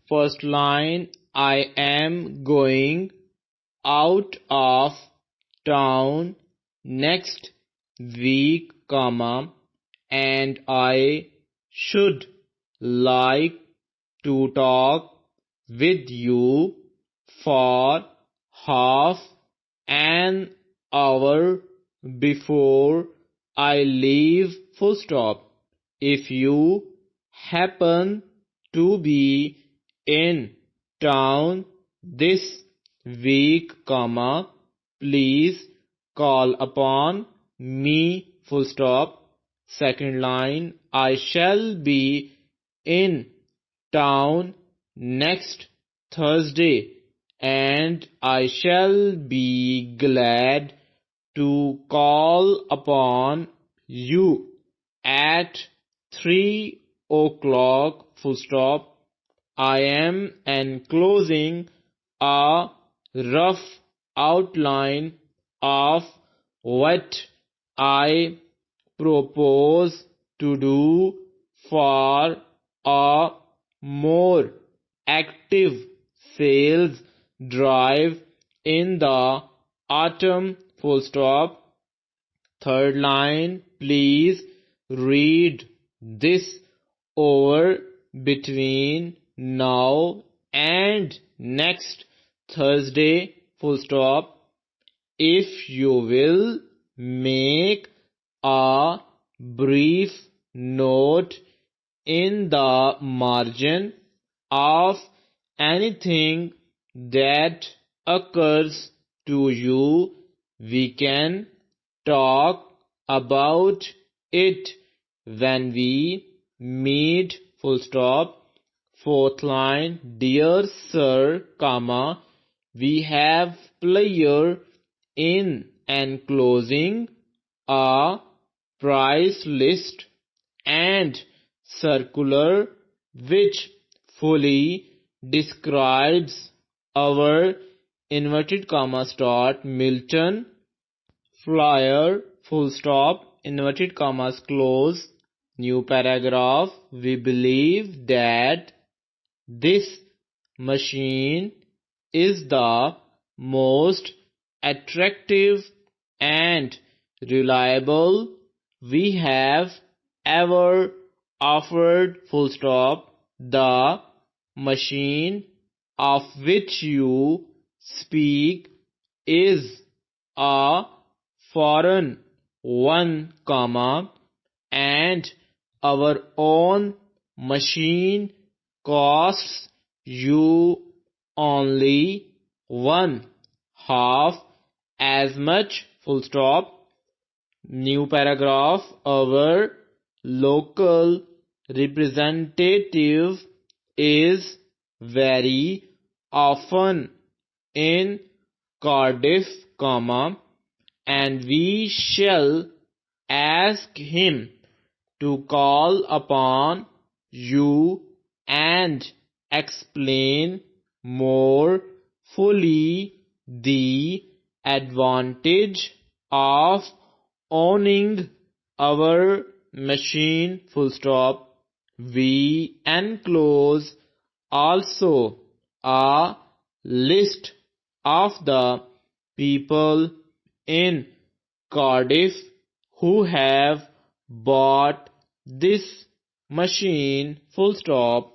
First line, I am going out of town next week, comma, and I should like to talk with you for half an hour before I leave, full stop. If you happen to be in town this week, comma, please call upon me, full stop. Second line, I shall be in town next Thursday and I shall be glad to call upon you at 3 o'clock, full stop. I am enclosing a rough outline of what I propose to do for a more active sales drive in the autumn, full stop. Third line, please read this over between now and next Thursday, full stop. If you will make a brief note in the margin of anything that occurs to you, we can talk about it when we meet, full stop. Fourth line, dear sir, comma, we have player in enclosing a price list and circular which fully describes our inverted comma start Milton flyer, full stop, inverted commas close, new paragraph. We believe that this machine is the most attractive and reliable we have ever offered, full stop. The machine of which you speak is a foreign one, comma, and our own machine costs you only one half as much, full stop. New paragraph, our local representative is very often in Cardiff, comma, and we shall ask him to call upon you and explain more fully the advantage of owning our machine, full stop. We enclose also a list of the people in Cardiff who have bought this machine, full stop.